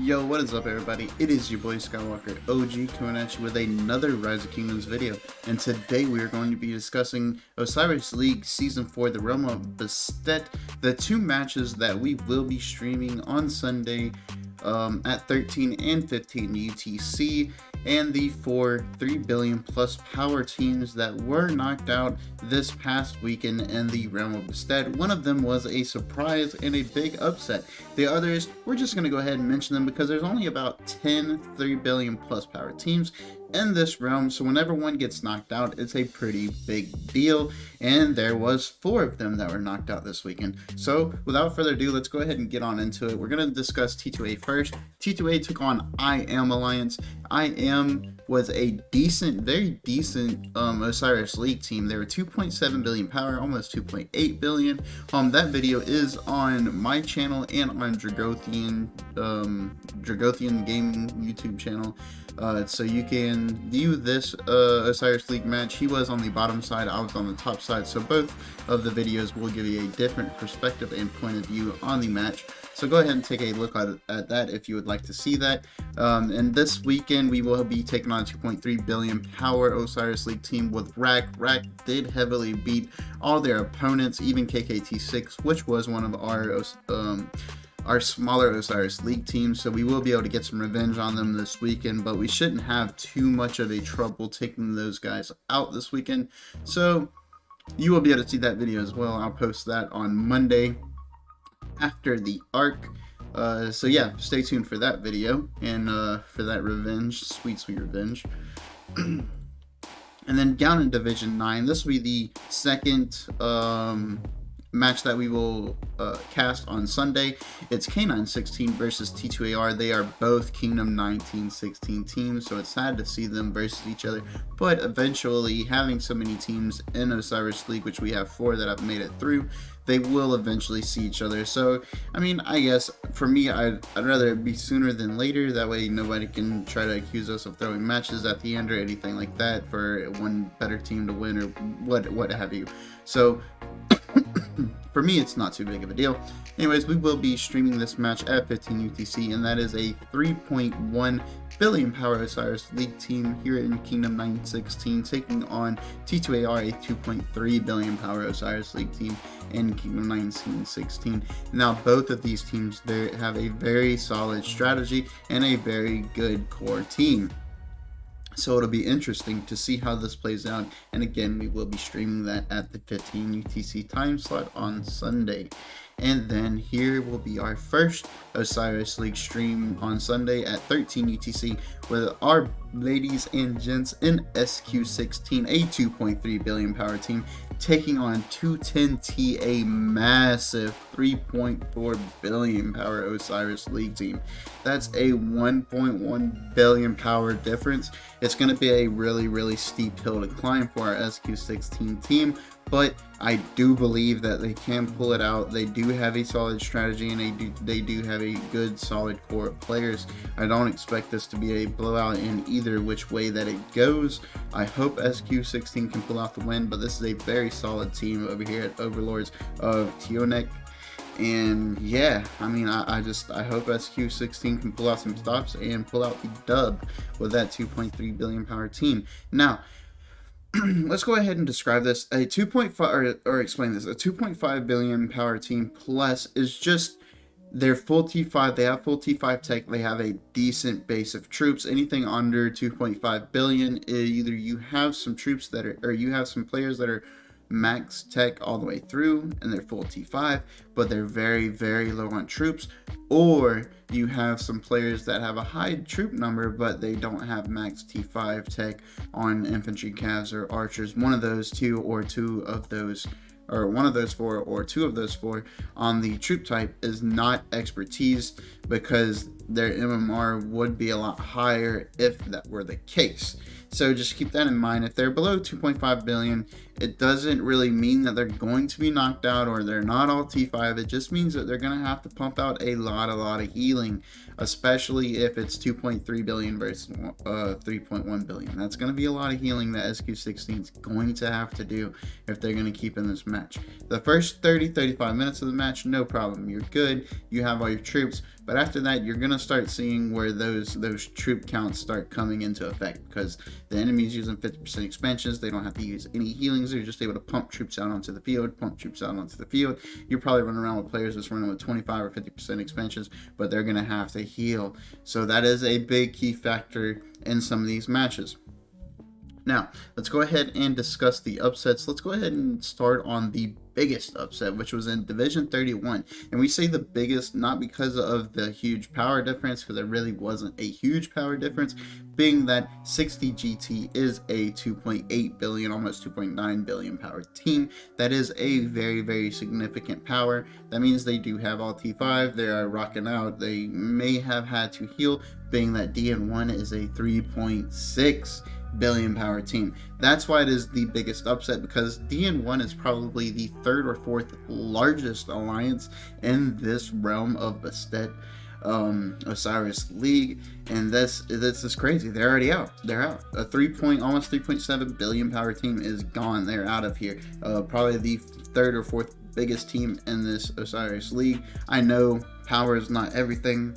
Yo, what is up everybody? It is your boy Skywalker OG coming at you with another Rise of Kingdoms video. And today we are going to be discussing Osiris League Season 4, the realm of Bastet, the two matches that we will be streaming on Sunday at 13 and 15 UTC, and the 3 billion plus power teams that were knocked out this past weekend in the realm of Bastet. One of them was a surprise and a big upset. The others, we're just going to go ahead and mention them because there's only about 10 3 billion plus power teams in this realm, so whenever one gets knocked out, it's a pretty big deal, and there was 4 of them that were knocked out this weekend. So without further ado, let's go ahead and get on into it. We're going to discuss T2A first. T2A took on I Am Alliance. I Am was a decent, very decent Osiris League team. They were 2.7 billion power, almost 2.8 billion. That video is on my channel and on Dragothian Gaming YouTube channel. So you can view this Osiris League match. He was on the bottom side, I was on the top side, so both of the videos will give you a different perspective and point of view on the match. So go ahead and take a look at that if you would like to see that. And this weekend we will be taking on a 2.3 billion power Osiris League team with Rack. Rack did heavily beat all their opponents, even KKT6, which was one of our smaller Osiris League teams, so we will be able to get some revenge on them this weekend, but we shouldn't have too much of a trouble taking those guys out this weekend. So you will be able to see that video as well. I'll post that on Monday after the arc. So yeah, stay tuned for that video and for that revenge, sweet revenge. And then down in Division 9, this will be the second match that we will cast on Sunday. It's K916 versus T2AR. They are both Kingdom 1916 teams, so it's sad to see them versus each other, but eventually, having so many teams in Osiris League, which we have 4 that have made it through, they will eventually see each other. So I mean, I guess for me, I'd rather it be sooner than later. That way nobody can try to accuse us of throwing matches at the end or anything like that for one better team to win or what have you. So for me, it's not too big of a deal. Anyways, we will be streaming this match at 15 UTC, and that is a 3.1 billion power Osiris League team here in Kingdom 916 taking on T2AR, a 2.3 billion power Osiris League team in Kingdom 1916. Now, both of these teams have a very solid strategy and a very good core team. So it'll be interesting to see how this plays out, and again, we will be streaming that at the 15 UTC time slot on Sunday. And then here will be our first Osiris League stream on Sunday at 13 UTC with our ladies and gents in SQ16, a 2.3 billion power team, taking on 210T, a massive 3.4 billion power Osiris League team. That's a 1.1 billion power difference. It's going to be a really steep hill to climb for our SQ16 team, but I do believe that they can pull it out. They do have a solid strategy, and they do have a good solid core of players. I don't expect this to be a blowout in either which way that it goes. I hope SQ16 can pull out the win, but this is a very solid team over here at Overlords of Tionek. And yeah, I mean, I hope SQ16 can pull out some stops and pull out the dub with that 2.3 billion power team. Now, let's go ahead and describe this. A 2.5 or explain this. A 2.5 billion power team plus is just their full T5. They have full T5 tech. They have a decent base of troops. Anything under 2.5 billion, either you have some troops that are, or you have some players that are max tech all the way through and they're full T5, but they're very low on troops, or you have some players that have a high troop number but they don't have max T5 tech on infantry, calves, or archers. One of those two, or two of those, or one of those 4, or 2 of those 4 on the troop type is not expertise, because their MMR would be a lot higher if that were the case. So just keep that in mind. If they're below 2.5 billion, it doesn't really mean that they're going to be knocked out or they're not all T5. It just means that they're going to have to pump out a lot of healing, especially if it's 2.3 billion versus 3.1 billion. That's going to be a lot of healing that SQ16 is going to have to do if they're going to keep in this match. The first 30-35 minutes of the match, no problem. You're good. You have all your troops. But after that, you're gonna start seeing where those troop counts start coming into effect, because the enemy's using 50% expansions. They don't have to use any healings. They're just able to pump troops out onto the field, You're probably running around with players that's running with 25 or 50% expansions, but they're gonna have to heal. So that is a big key factor in some of these matches. Now, let's go ahead and discuss the upsets. Let's go ahead and start on the biggest upset, which was in Division 31. And we say the biggest not because of the huge power difference, because there really wasn't a huge power difference, being that 60 GT is a 2.8 billion, almost 2.9 billion power team. That is a very, very significant power. That means they do have all T5. They are rocking out. They may have had to heal, being that DN1 is a 3.6 billion power team. That's why it is the biggest upset, because DN1 is probably the third or fourth largest alliance in this realm of Bastet Osiris League, and this is crazy. They're already out. They're out. Almost 3.7 billion power team is gone. They're out of here. Probably the third or fourth biggest team in this Osiris League. I know power is not everything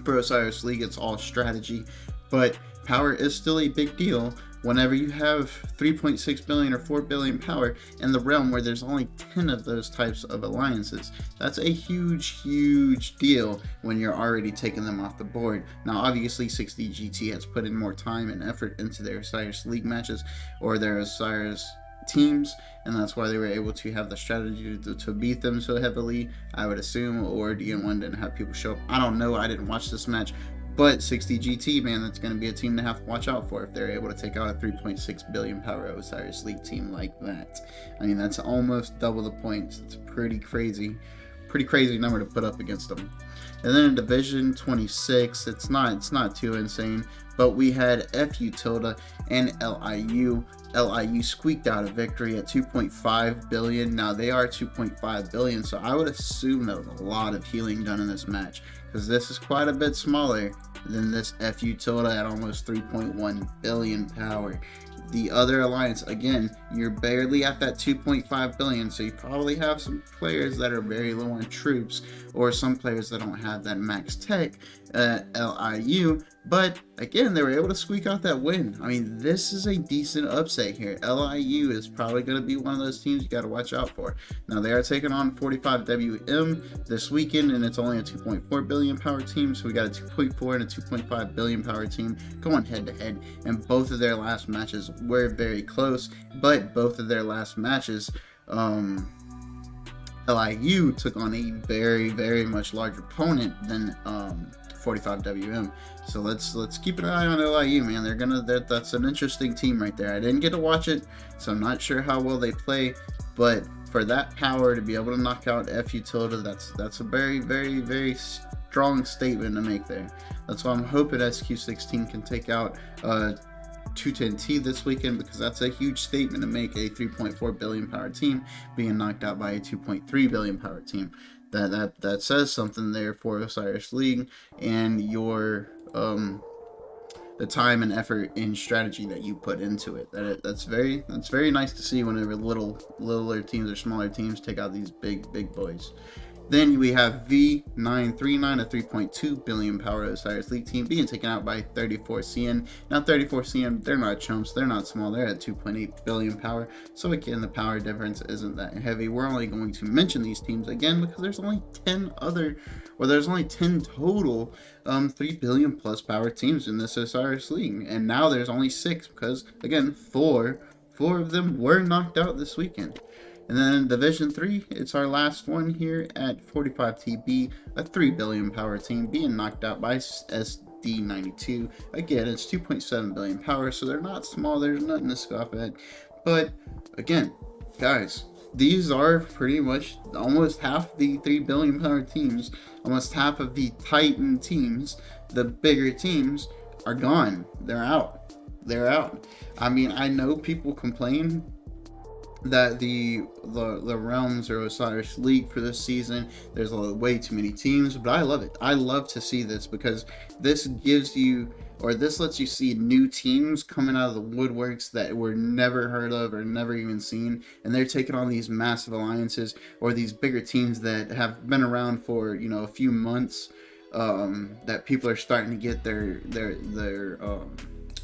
for Osiris League. It's all strategy, but power is still a big deal whenever you have 3.6 billion or 4 billion power in the realm where there's only 10 of those types of alliances. That's a huge deal when you're already taking them off the board. Now, obviously, 60 GT has put in more time and effort into their Osiris League matches or their Osiris teams, and that's why they were able to have the strategy to beat them so heavily, I would assume, or DN1 didn't have people show up. I don't know. I didn't watch this match. But 60 GT, man, that's going to be a team to have to watch out for if they're able to take out a 3.6 billion power Osiris League team like that. I mean, that's almost double the points. It's pretty crazy number to put up against them. And then in Division 26, it's not too insane, but we had FU Tilda and LIU. LIU squeaked out a victory at 2.5 billion. Now they are 2.5 billion, so I would assume there was a lot of healing done in this match, because this is quite a bit smaller than this FU Tilda at almost 3.1 billion power. The other alliance, again, you're barely at that 2.5 billion, so you probably have some players that are very low on troops, or some players that don't have that max tech at LIU, but again, they were able to squeak out that win. I mean, this is a decent upset here. LIU is probably going to be one of those teams you got to watch out for. Now, they are taking on 45WM this weekend, and it's only a 2.4 billion power team, so we got a 2.4 and a 2.5 billion power team going head to head, and both of their last matches were very close, but both of their last matches, LIU took on a very much larger opponent than 45WM. So let's keep an eye on LIU, man. That's an interesting team right there. I didn't get to watch it, so I'm not sure how well they play, but for that power to be able to knock out FU Tilda, that's a very strong statement to make there. That's why I'm hoping SQ16 can take out 210T this weekend, because that's a huge statement to make, a 3.4 billion power team being knocked out by a 2.3 billion power team. That says something there for Osiris League and your the time and effort and strategy that you put into it. That's very nice to see whenever littler teams or smaller teams take out these big boys. Then we have V939, a 3.2 billion power Osiris League team, being taken out by 34CN. Now 34CN, they're not chumps, they're not small, they're at 2.8 billion power. So again, the power difference isn't that heavy. We're only going to mention these teams again because there's only 10 total 3 billion plus power teams in this Osiris League. And now there's only 6 because, again, four of them were knocked out this weekend. And then in Division 3, it's our last one here at 45TB, a 3 billion power team being knocked out by SD92. Again, it's 2.7 billion power, so they're not small, there's nothing to scoff at. But again, guys, these are pretty much almost half the 3 billion power teams, almost half of the Titan teams, the bigger teams, are gone. They're out. I mean, I know people complain that the realms or Osiris League for this season, there's way too many teams, but I love it. I love to see this because this gives you, or this lets you see new teams coming out of the woodworks that were never heard of or never even seen, and they're taking on these massive alliances or these bigger teams that have been around for, a few months that people are starting to get the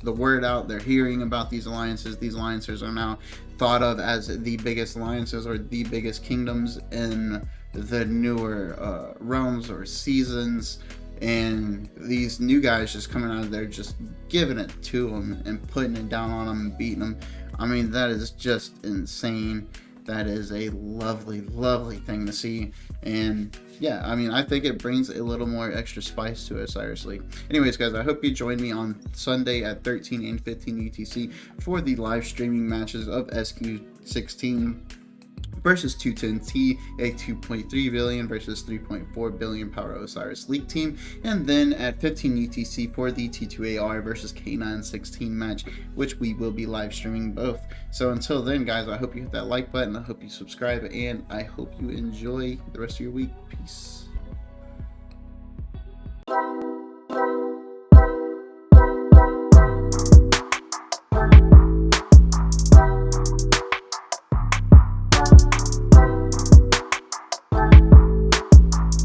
word out. They're hearing about these alliances. These alliances are now thought of as the biggest alliances or the biggest kingdoms in the newer realms or seasons. And these new guys just coming out of there, just giving it to them and putting it down on them and beating them. I mean, that is just insane. That is a lovely, lovely thing to see. And yeah, I mean, I think it brings a little more extra spice to Osiris League. Anyways, guys, I hope you join me on Sunday at 13 and 15 UTC for the live streaming matches of SQ16 versus 210T, a 2.3 billion versus 3.4 billion power Osiris League team, and then at 15 UTC for the T2AR versus K916 match, which we will be live streaming both. So until then, guys, I hope you hit that like button, I hope you subscribe, and I hope you enjoy the rest of your week. Peace.